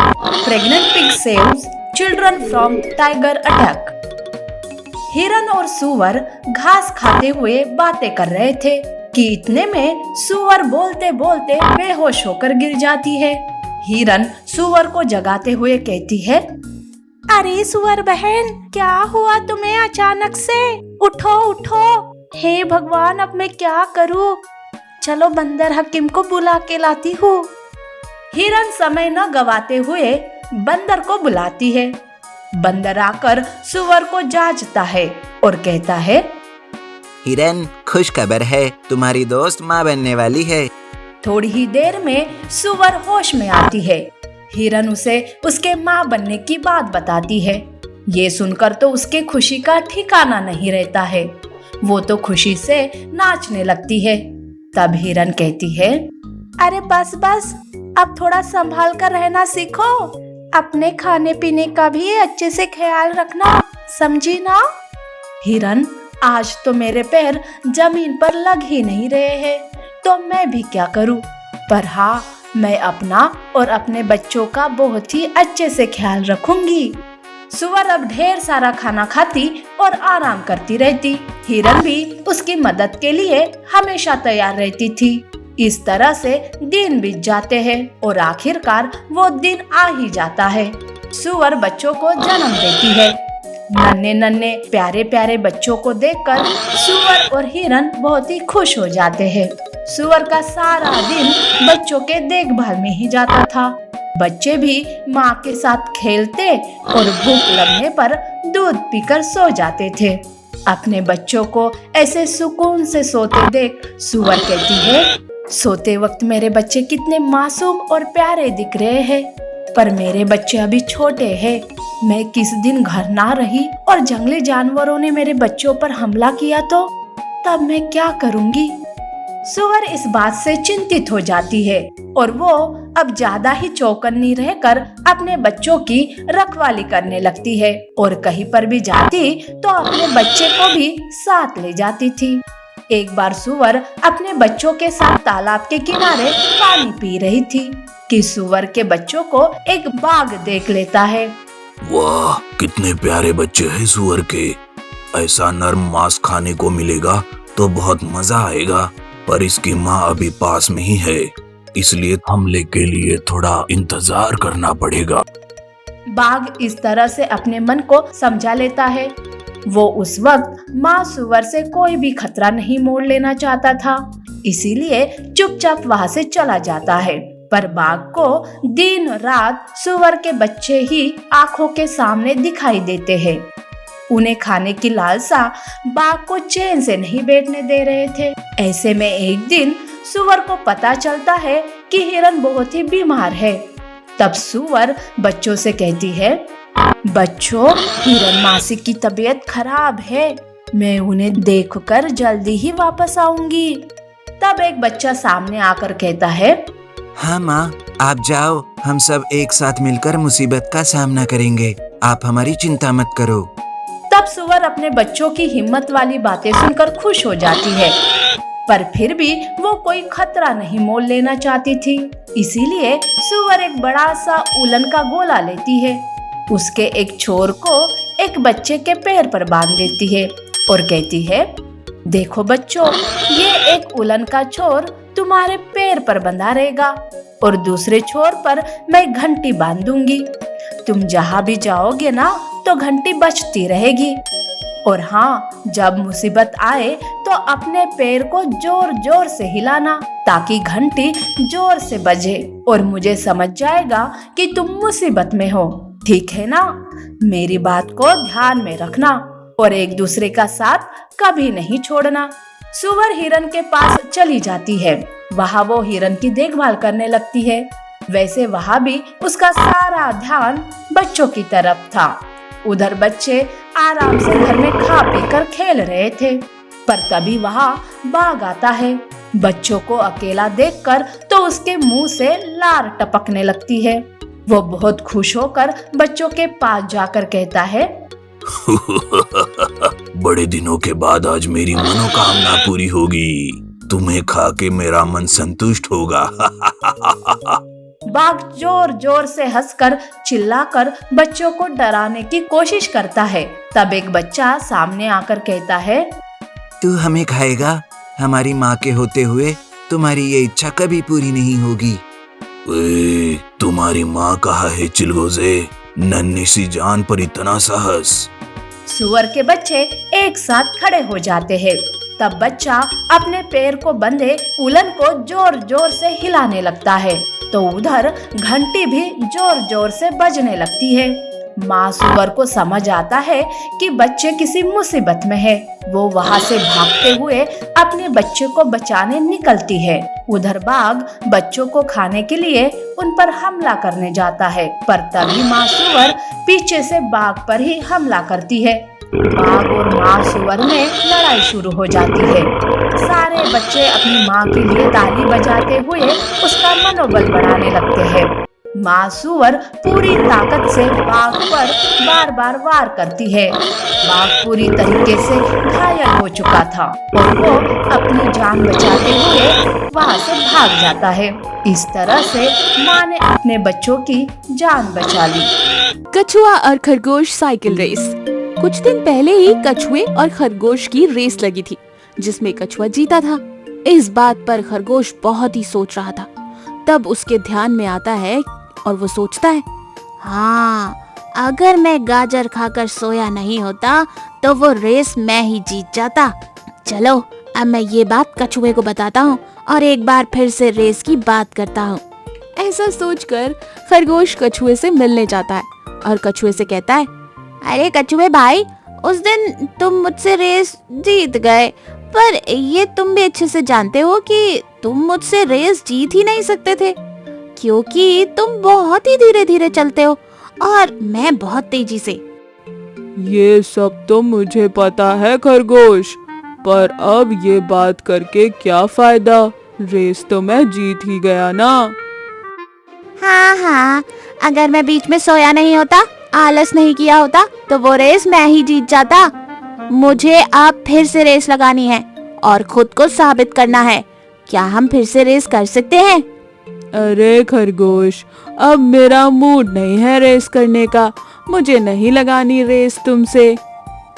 Pregnant pig saves children from tiger attack. हिरन और सूअर घास खाते हुए बातें कर रहे थे कि इतने में सूअर बोलते बोलते बेहोश होकर गिर जाती है। हिरन सूअर को जगाते हुए कहती है, अरे सूअर बहन, क्या हुआ तुम्हें अचानक से? उठो उठो। हे भगवान, अब मैं क्या करूं? चलो बंदर हकीम को बुला के लाती हूँ। हिरन समय न गवाते हुए बंदर को बुलाती है। बंदर आकर सूअर को जांचता है और कहता है, हिरन, खुश खबर है, तुम्हारी दोस्त माँ बनने वाली है। थोड़ी ही देर में सूअर होश में आती है। हिरन उसे उसके माँ बनने की बात बताती है। ये सुनकर तो उसके खुशी का ठिकाना नहीं रहता है। वो तो खुशी से नाचने लगती है। तब हिरन कहती है, अरे बस बस, अब थोड़ा संभाल कर रहना सीखो। अपने खाने पीने का भी अच्छे से ख्याल रखना, समझी ना? हिरन, आज तो मेरे पैर जमीन पर लग ही नहीं रहे हैं, तो मैं भी क्या करूं? पर हाँ, मैं अपना और अपने बच्चों का बहुत ही अच्छे से ख्याल रखूंगी। सूअर अब ढेर सारा खाना खाती और आराम करती रहती। हिरन भी उसकी मदद के लिए हमेशा तैयार रहती थी। इस तरह से दिन बीत जाते हैं और आखिरकार वो दिन आ ही जाता है। सूअर बच्चों को जन्म देती है। नन्हे नन्हे प्यारे प्यारे बच्चों को देखकर सूअर और हिरन बहुत ही खुश हो जाते हैं। सूअर का सारा दिन बच्चों के देखभाल में ही जाता था। बच्चे भी माँ के साथ खेलते और भूख लगने पर दूध पीकर सो जाते थे। अपने बच्चों को ऐसे सुकून से सोते देख सूअर कहती है, सोते वक्त मेरे बच्चे कितने मासूम और प्यारे दिख रहे हैं, पर मेरे बच्चे अभी छोटे हैं। मैं किस दिन घर ना रही और जंगली जानवरों ने मेरे बच्चों पर हमला किया तो तब मैं क्या करूंगी? सूअर इस बात से चिंतित हो जाती है और वो अब ज्यादा ही चौकन्नी रहकर अपने बच्चों की रखवाली करने लगती है और कहीं पर भी जाती तो अपने बच्चे को भी साथ ले जाती थी। एक बार सूअर अपने बच्चों के साथ तालाब के किनारे पानी पी रही थी कि सूअर के बच्चों को एक बाघ देख लेता है। वाह, कितने प्यारे बच्चे हैं सूअर के। ऐसा नरम मांस खाने को मिलेगा तो बहुत मजा आएगा, पर इसकी माँ अभी पास में ही है, इसलिए हमले के लिए थोड़ा इंतजार करना पड़ेगा। बाघ इस तरह से अपने मन को समझा लेता है। वो उस वक्त माँ सूअर से कोई भी खतरा नहीं मोल लेना चाहता था, इसीलिए चुपचाप वहाँ से चला जाता है। पर बाघ को दिन रात सूअर के बच्चे ही आंखों के सामने दिखाई देते हैं। उन्हें खाने की लालसा बाघ को चैन से नहीं बैठने दे रहे थे। ऐसे में एक दिन सूअर को पता चलता है कि हिरन बहुत ही बीमार है। तब सूअर बच्चों से कहती है, बच्चों, हिरन मासी की तबीयत खराब है, मैं उन्हें देखकर जल्दी ही वापस आऊंगी। तब एक बच्चा सामने आकर कहता है, हाँ माँ, आप जाओ, हम सब एक साथ मिलकर मुसीबत का सामना करेंगे, आप हमारी चिंता मत करो। तब सूअर अपने बच्चों की हिम्मत वाली बातें सुनकर खुश हो जाती है, पर फिर भी वो कोई खतरा नहीं मोल लेना चाहती थी। इसीलिए सूअर एक बड़ा सा उलन का गोला लेती है, उसके एक छोर को एक बच्चे के पैर पर बांध देती है और कहती है, देखो बच्चों, ये एक उलन का छोर तुम्हारे पैर पर बंधा रहेगा और दूसरे छोर पर मैं घंटी बांध दूंगी। तुम जहाँ भी जाओगे ना तो घंटी बजती रहेगी। और हाँ, जब मुसीबत आए तो अपने पैर को जोर जोर से हिलाना ताकि घंटी जोर से बजे और मुझे समझ जाएगा कि तुम मुसीबत में हो। ठीक है ना? मेरी बात को ध्यान में रखना और एक दूसरे का साथ कभी नहीं छोड़ना। सूअर हिरन के पास चली जाती है। वहाँ वो हिरन की देखभाल करने लगती है। वैसे वहाँ भी उसका सारा ध्यान बच्चों की तरफ था। उधर बच्चे आराम से घर में खा पी कर खेल रहे थे, पर तभी वहाँ बाघ आता है। बच्चों को अकेला देखकर तो उसके मुंह से लार टपकने लगती है। वो बहुत खुश होकर बच्चों के पास जाकर कहता है, बड़े दिनों के बाद आज मेरी मनोकामना पूरी होगी। तुम्हें खा के मेरा मन संतुष्ट होगा। बाघ जोर जोर से हंसकर चिल्लाकर बच्चों को डराने की कोशिश करता है। तब एक बच्चा सामने आकर कहता है, तू हमें खाएगा? हमारी माँ के होते हुए तुम्हारी ये इच्छा कभी पूरी नहीं होगी। तुम्हारी माँ कहाँ है चिलगोजे? नन्ही सी जान पर इतना साहस। सुअर के बच्चे एक साथ खड़े हो जाते हैं। तब बच्चा अपने पैर को बंधे उलन को जोर जोर से हिलाने लगता है तो उधर घंटी भी जोर जोर से बजने लगती है। माँ सुअर को समझ आता है कि बच्चे किसी मुसीबत में है। वो वहाँ से भागते हुए अपने बच्चे को बचाने निकलती है। उधर बाघ बच्चों को खाने के लिए उन पर हमला करने जाता है, पर तभी माँ सुअर पीछे से बाघ पर ही हमला करती है। बाघ और माँ सुअर में लड़ाई शुरू हो जाती है। सारे बच्चे अपनी माँ के लिए ताली बजाते हुए उसका मनोबल बढ़ाने लगते हैं। माँ सुअर पूरी ताकत से बाघ पर बार बार वार करती है। बाघ पूरी तरीके से घायल हो चुका था और वो अपनी जान बचाते हुए वहाँ से भाग जाता है। इस तरह से माँ ने अपने बच्चों की जान बचा ली। कछुआ और खरगोश साइकिल रेस। कुछ दिन पहले ही कछुए और खरगोश की रेस लगी थी, जिसमें कछुआ जीता था। इस बात पर खरगोश बहुत ही सोच रहा था। तब उसके ध्यान में आता है और वो सोचता है, हाँ, अगर मैं गाजर खाकर सोया नहीं होता तो वो रेस मैं ही जीत जाता। चलो अब मैं ये बात कछुए को बताता हूँ और एक बार फिर से रेस की बात करता हूँ। ऐसा सोचकर खरगोश कछुए से मिलने जाता है और कछुए से कहता है, अरे कछुए भाई, उस दिन तुम मुझसे रेस जीत गए, पर ये तुम भी अच्छे से जानते हो कि तुम मुझसे रेस जीत ही नहीं सकते थे, क्योंकि तुम बहुत ही धीरे धीरे चलते हो और मैं बहुत तेजी से। ये सब तो मुझे पता है खरगोश, पर अब ये बात करके क्या फायदा? रेस तो मैं जीत ही गया ना। हाँ, अगर मैं बीच में सोया नहीं होता, आलस नहीं किया होता, तो वो रेस मैं ही जीत जाता। मुझे अब फिर से रेस लगानी है और खुद को साबित करना है। क्या हम फिर से रेस कर सकते हैं? अरे खरगोश, अब मेरा मूड नहीं है रेस करने का। मुझे नहीं लगानी रेस तुमसे।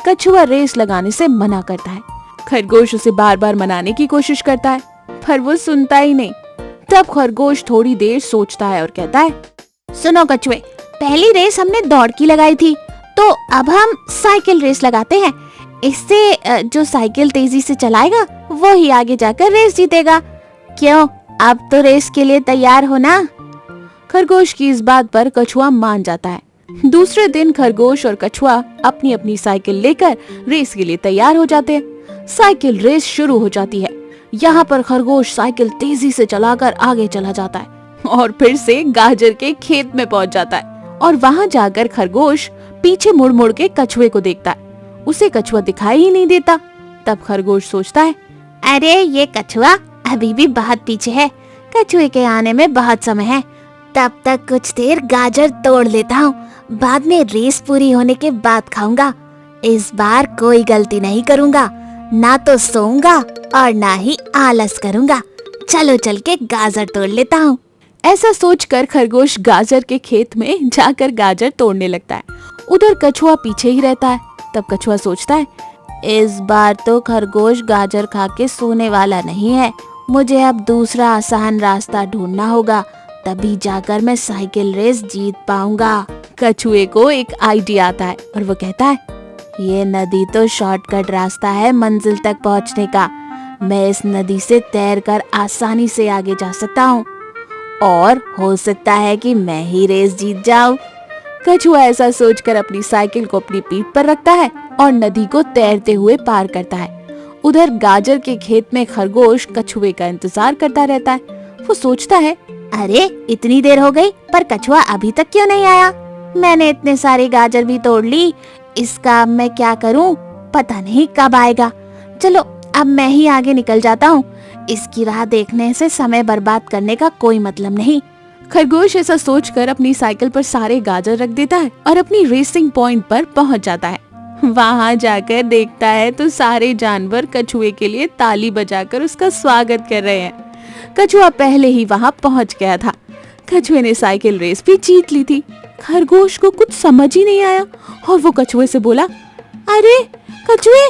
कछुआ रेस लगाने से मना करता है। खरगोश उसे बार बार मनाने की कोशिश करता है, पर वो सुनता ही नहीं। तब खरगोश थोड़ी देर सोचता है और कहता है, सुनो कछुए, पहली रेस हमने दौड़ की लगाई थी, तो अब हम साइकिल रेस लगाते हैं। इससे जो साइकिल तेजी से चलाएगा वो ही आगे जाकर रेस जीतेगा। क्यों, अब तो रेस के लिए तैयार हो ना? खरगोश की इस बात पर कछुआ मान जाता है। दूसरे दिन खरगोश और कछुआ अपनी अपनी साइकिल लेकर रेस के लिए तैयार हो जाते हैं। साइकिल रेस शुरू हो जाती है। यहाँ पर खरगोश साइकिल तेजी से चलाकर आगे चला जाता है और फिर से गाजर के खेत में पहुँच जाता है। और वहाँ जाकर खरगोश पीछे मुड़ मुड़ के कछुए को देखता है। उसे कछुआ दिखाई ही नहीं देता। तब खरगोश सोचता है, अरे ये कछुआ अभी भी बहुत पीछे है, कछुए के आने में बहुत समय है। तब तक कुछ देर गाजर तोड़ लेता हूँ, बाद में रेस पूरी होने के बाद खाऊंगा। इस बार कोई गलती नहीं करूँगा, ना तो सोऊंगा और ना ही आलस करूँगा। चलो चल के गाजर तोड़ लेता हूँ। ऐसा सोचकर खरगोश गाजर के खेत में जाकर गाजर तोड़ने लगता है। उधर कछुआ पीछे ही रहता है। तब कछुआ सोचता है, इस बार तो खरगोश गाजर खा के सोने वाला नहीं है। मुझे अब दूसरा आसान रास्ता ढूंढना होगा, तभी जाकर मैं साइकिल रेस जीत पाऊंगा। कछुए को एक आइडिया आता है और वो कहता है, ये नदी तो शॉर्टकट रास्ता है मंजिल तक पहुंचने का। मैं इस नदी से तैरकर आसानी से आगे जा सकता हूँ और हो सकता है कि मैं ही रेस जीत जाऊं। कछुआ ऐसा सोचकर अपनी साइकिल को अपनी पीठ पर रखता है और नदी को तैरते हुए पार करता है। उधर गाजर के खेत में खरगोश कछुए का इंतजार करता रहता है। वो सोचता है, अरे इतनी देर हो गई पर कछुआ अभी तक क्यों नहीं आया? मैंने इतने सारे गाजर भी तोड़ ली, इसका अब मैं क्या करूं? पता नहीं कब आएगा। चलो अब मैं ही आगे निकल जाता हूँ। इसकी राह देखने से समय बर्बाद करने का कोई मतलब नहीं। खरगोश ऐसा सोचकर अपनी साइकिल पर सारे गाजर रख देता है और अपनी रेसिंग पॉइंट पर पहुंच जाता है। वहां जाकर देखता है तो सारे जानवर कछुए के लिए ताली बजाकर उसका स्वागत कर रहे हैं। कछुआ पहले ही वहां पहुंच गया था। कछुए ने साइकिल रेस भी जीत ली थी। खरगोश को कुछ समझ ही नहीं आया और वो कछुए से बोला, अरे कछुए,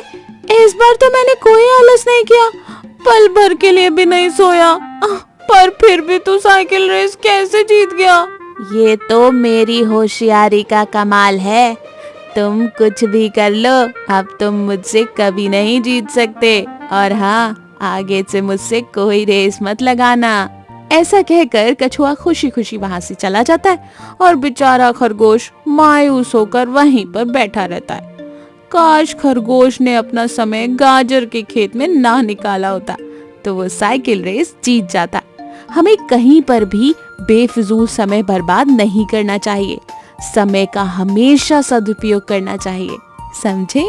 इस बार तो मैंने कोई आलस नहीं किया, पल भर के लिए भी नहीं सोया, पर फिर भी तू साइकिल रेस कैसे जीत गया? ये तो मेरी होशियारी का कमाल है। तुम कुछ भी कर लो, अब तुम मुझसे कभी नहीं जीत सकते। और हाँ, आगे से मुझसे कोई रेस मत लगाना। ऐसा कहकर कछुआ खुशी खुशी वहां से चला जाता है और बेचारा खरगोश मायूस होकर वहीं पर बैठा रहता है। काश खरगोश ने अपना समय गाजर के खेत में ना निकाला होता तो वो साइकिल रेस जीत जाता। हमें कहीं पर भी बेफिजूल समय बर्बाद नहीं करना चाहिए। समय का हमेशा सदुपयोग करना चाहिए, समझे?